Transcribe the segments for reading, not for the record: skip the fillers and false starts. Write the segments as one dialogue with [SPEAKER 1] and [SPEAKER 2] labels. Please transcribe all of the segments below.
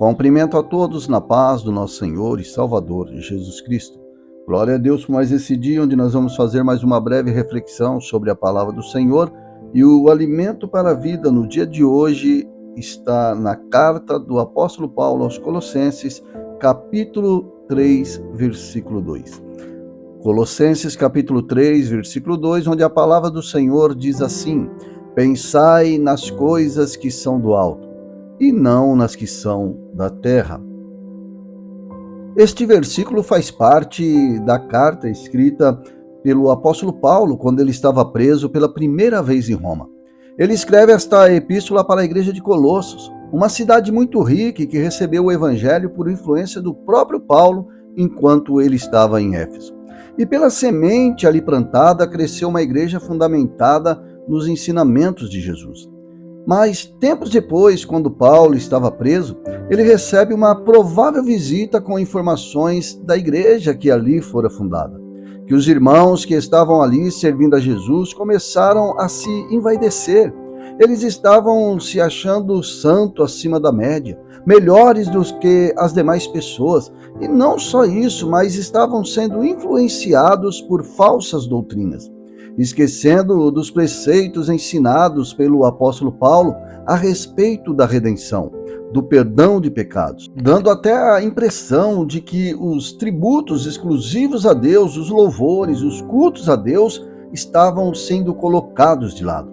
[SPEAKER 1] Cumprimento a todos na paz do nosso Senhor e Salvador Jesus Cristo. Glória a Deus por mais esse dia, onde nós vamos fazer mais uma breve reflexão sobre a palavra do Senhor. E o alimento para a vida no dia de hoje está na carta do apóstolo Paulo aos Colossenses, capítulo 3, versículo 2. Colossenses, capítulo 3, versículo 2, onde a palavra do Senhor diz assim: pensai nas coisas que são do alto, e não nas que são da terra. Este versículo faz parte da carta escrita pelo apóstolo Paulo quando ele estava preso pela primeira vez em Roma. Ele escreve esta epístola para a igreja de Colossos, uma cidade muito rica e que recebeu o evangelho por influência do próprio Paulo enquanto ele estava em Éfeso. E pela semente ali plantada cresceu uma igreja fundamentada nos ensinamentos de Jesus. Mas, tempos depois, quando Paulo estava preso, ele recebe uma provável visita com informações da igreja que ali fora fundada. Que os irmãos que estavam ali servindo a Jesus começaram a se envaidecer. Eles estavam se achando santo acima da média, melhores do que as demais pessoas. E não só isso, mas estavam sendo influenciados por falsas doutrinas, esquecendo dos preceitos ensinados pelo apóstolo Paulo a respeito da redenção, do perdão de pecados, dando até a impressão de que os tributos exclusivos a Deus, os louvores, os cultos a Deus estavam sendo colocados de lado.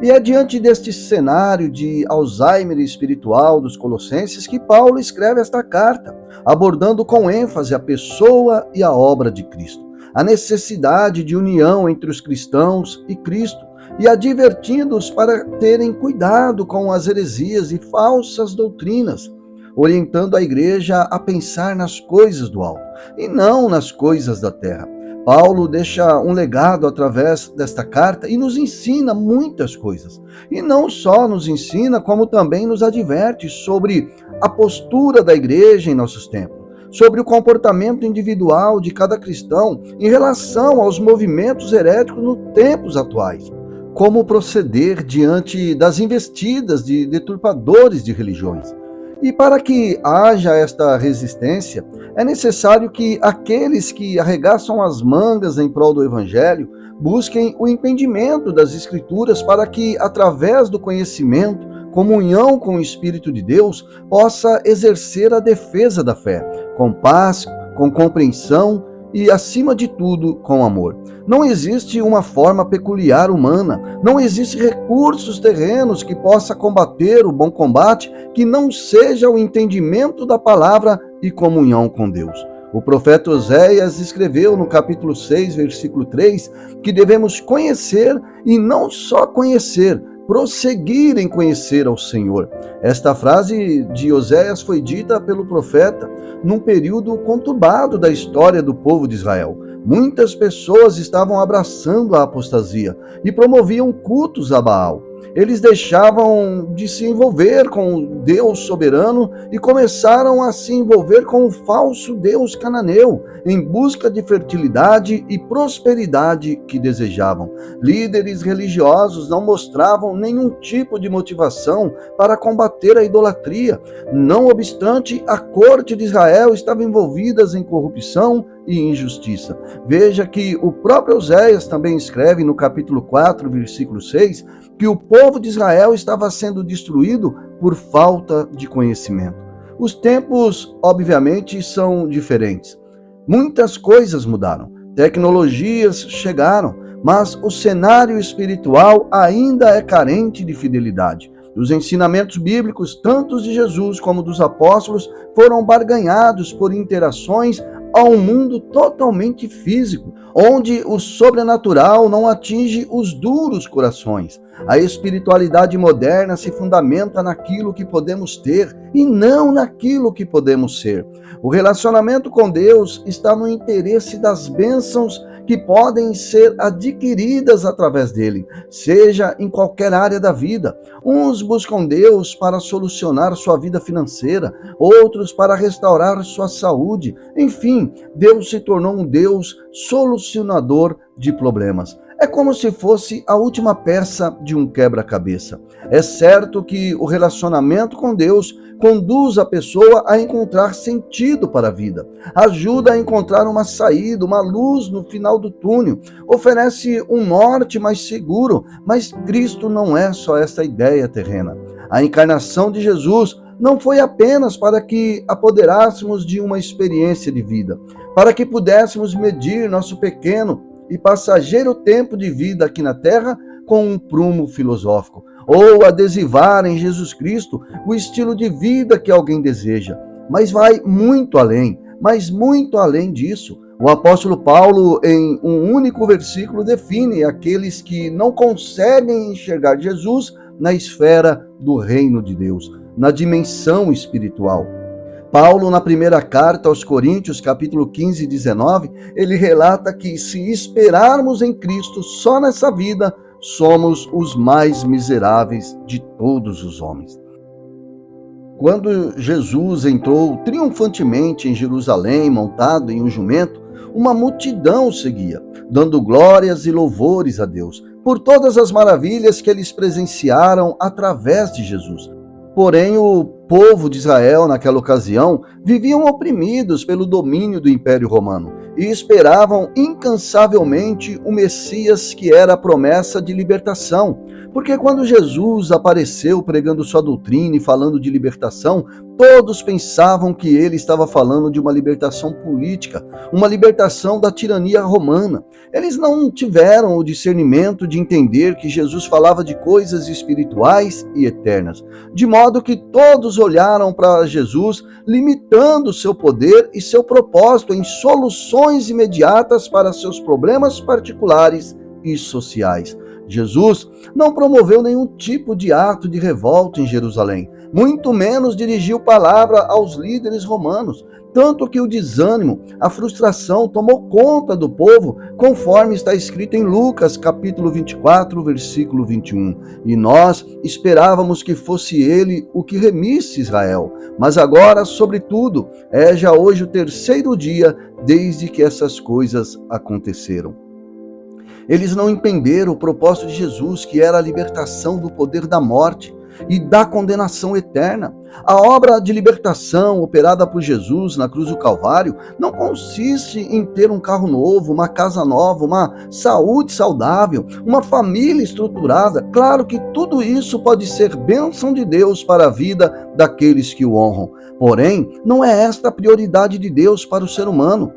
[SPEAKER 1] E é diante deste cenário de Alzheimer espiritual dos colossenses que Paulo escreve esta carta, abordando com ênfase a pessoa e a obra de Cristo, a necessidade de união entre os cristãos e Cristo, e advertindo-os para terem cuidado com as heresias e falsas doutrinas, orientando a igreja a pensar nas coisas do alto e não nas coisas da terra. Paulo deixa um legado através desta carta e nos ensina muitas coisas. E não só nos ensina, como também nos adverte sobre a postura da igreja em nossos tempos, sobre o comportamento individual de cada cristão em relação aos movimentos heréticos nos tempos atuais, como proceder diante das investidas de deturpadores de religiões. E para que haja esta resistência, é necessário que aqueles que arregaçam as mangas em prol do Evangelho busquem o entendimento das Escrituras para que, através do conhecimento, comunhão com o Espírito de Deus, possa exercer a defesa da fé, com paz, com compreensão e, acima de tudo, com amor. Não existe uma forma peculiar humana, não existe recursos terrenos que possa combater o bom combate que não seja o entendimento da palavra e comunhão com Deus. O profeta Oséias escreveu no capítulo 6, versículo 3, que devemos conhecer e não só conhecer, prosseguir em conhecer ao Senhor. Esta frase de Oséias foi dita pelo profeta num período conturbado da história do povo de Israel. Muitas pessoas estavam abraçando a apostasia e promoviam cultos a Baal. Eles deixavam de se envolver com o Deus soberano e começaram a se envolver com o falso Deus cananeu, em busca de fertilidade e prosperidade que desejavam. Líderes religiosos não mostravam nenhum tipo de motivação para combater a idolatria. Não obstante, a corte de Israel estava envolvida em corrupção e injustiça. Veja que o próprio Oséias também escreve no capítulo 4, versículo 6, que o povo de Israel estava sendo destruído por falta de conhecimento. Os tempos, obviamente, são diferentes. Muitas coisas mudaram, tecnologias chegaram, mas o cenário espiritual ainda é carente de fidelidade. Os ensinamentos bíblicos, tanto de Jesus como dos apóstolos, foram barganhados por interações a um mundo totalmente físico, onde o sobrenatural não atinge os duros corações. A espiritualidade moderna se fundamenta naquilo que podemos ter e não naquilo que podemos ser. O relacionamento com Deus está no interesse das bênçãos que podem ser adquiridas através dele, seja em qualquer área da vida. Uns buscam Deus para solucionar sua vida financeira, outros para restaurar sua saúde. Enfim, Deus se tornou um Deus solucionador de problemas. É como se fosse a última peça de um quebra-cabeça. É certo que o relacionamento com Deus conduz a pessoa a encontrar sentido para a vida, ajuda a encontrar uma saída, uma luz no final do túnel, oferece um norte mais seguro, mas Cristo não é só essa ideia terrena. A encarnação de Jesus não foi apenas para que apoderássemos de uma experiência de vida, para que pudéssemos medir nosso pequeno e passageiro tempo de vida aqui na Terra com um prumo filosófico, ou adesivar em Jesus Cristo o estilo de vida que alguém deseja. Mas vai muito além, mas muito além disso. O apóstolo Paulo, em um único versículo, define aqueles que não conseguem enxergar Jesus na esfera do reino de Deus, na dimensão espiritual. Paulo, na primeira carta aos Coríntios, capítulo 15 e 19, ele relata que se esperarmos em Cristo só nessa vida, somos os mais miseráveis de todos os homens. Quando Jesus entrou triunfantemente em Jerusalém, montado em um jumento, uma multidão o seguia, dando glórias e louvores a Deus, por todas as maravilhas que eles presenciaram através de Jesus. Porém, o povo de Israel, naquela ocasião, viviam oprimidos pelo domínio do Império Romano e esperavam incansavelmente o Messias, que era a promessa de libertação. Porque quando Jesus apareceu pregando sua doutrina e falando de libertação, todos pensavam que ele estava falando de uma libertação política, uma libertação da tirania romana. Eles não tiveram o discernimento de entender que Jesus falava de coisas espirituais e eternas, de modo que todos olharam para Jesus, limitando seu poder e seu propósito em soluções imediatas para seus problemas particulares e sociais. Jesus não promoveu nenhum tipo de ato de revolta em Jerusalém, muito menos dirigiu palavra aos líderes romanos, tanto que o desânimo, a frustração tomou conta do povo, conforme está escrito em Lucas, capítulo 24, versículo 21. E nós esperávamos que fosse ele o que remisse Israel, mas agora, sobretudo, é já hoje o terceiro dia desde que essas coisas aconteceram. Eles não entenderam o propósito de Jesus, que era a libertação do poder da morte e da condenação eterna. A obra de libertação operada por Jesus na cruz do Calvário não consiste em ter um carro novo, uma casa nova, uma saúde saudável, uma família estruturada. Claro que tudo isso pode ser bênção de Deus para a vida daqueles que o honram. Porém, não é esta a prioridade de Deus para o ser humano.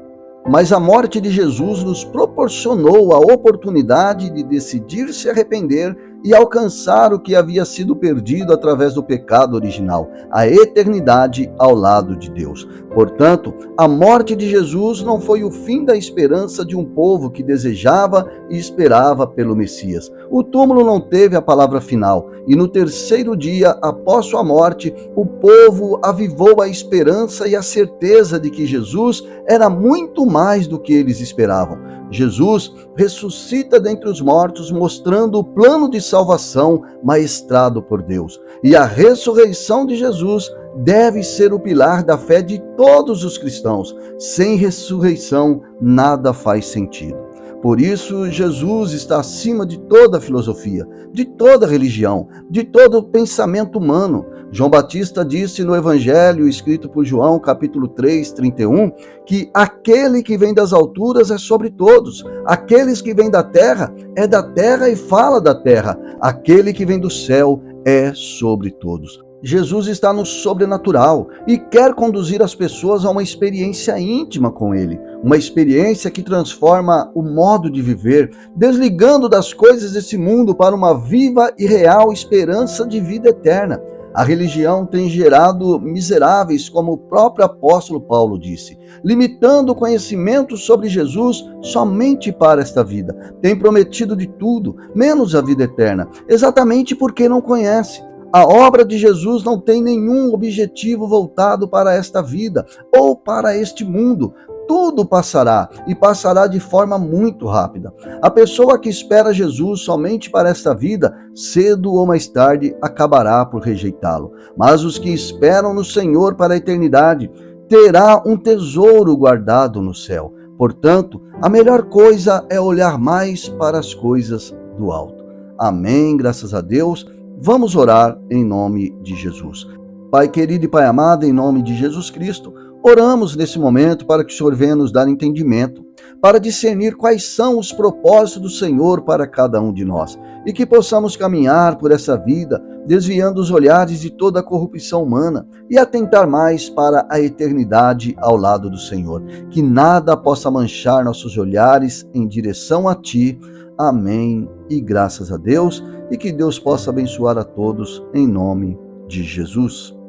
[SPEAKER 1] Mas a morte de Jesus nos proporcionou a oportunidade de decidir se arrepender e alcançar o que havia sido perdido através do pecado original, a eternidade ao lado de Deus. Portanto, a morte de Jesus não foi o fim da esperança de um povo que desejava e esperava pelo Messias. O túmulo não teve a palavra final, e no terceiro dia, após sua morte, o povo avivou a esperança e a certeza de que Jesus era muito mais do que eles esperavam. Jesus ressuscita dentre os mortos, mostrando o plano de salvação maestrado por Deus. E a ressurreição de Jesus deve ser o pilar da fé de todos os cristãos. Sem ressurreição, nada faz sentido. Por isso, Jesus está acima de toda filosofia, de toda religião, de todo pensamento humano. João Batista disse no Evangelho, escrito por João, capítulo 3, 31, que aquele que vem das alturas é sobre todos, aqueles que vêm da terra é da terra e fala da terra, aquele que vem do céu é sobre todos. Jesus está no sobrenatural e quer conduzir as pessoas a uma experiência íntima com Ele, uma experiência que transforma o modo de viver, desligando das coisas desse mundo para uma viva e real esperança de vida eterna. A religião tem gerado miseráveis, como o próprio apóstolo Paulo disse, limitando o conhecimento sobre Jesus somente para esta vida. Tem prometido de tudo, menos a vida eterna, exatamente porque não conhece. A obra de Jesus não tem nenhum objetivo voltado para esta vida ou para este mundo. Tudo passará e passará de forma muito rápida. A pessoa que espera Jesus somente para esta vida, cedo ou mais tarde, acabará por rejeitá-lo. Mas os que esperam no Senhor para a eternidade, terá um tesouro guardado no céu. Portanto, a melhor coisa é olhar mais para as coisas do alto. Amém, graças a Deus. Vamos orar em nome de Jesus. Pai querido e Pai amado, em nome de Jesus Cristo, oramos nesse momento para que o Senhor venha nos dar entendimento, para discernir quais são os propósitos do Senhor para cada um de nós e que possamos caminhar por essa vida, desviando os olhares de toda a corrupção humana e atentar mais para a eternidade ao lado do Senhor. Que nada possa manchar nossos olhares em direção a Ti. Amém e graças a Deus, e que Deus possa abençoar a todos em nome de Jesus.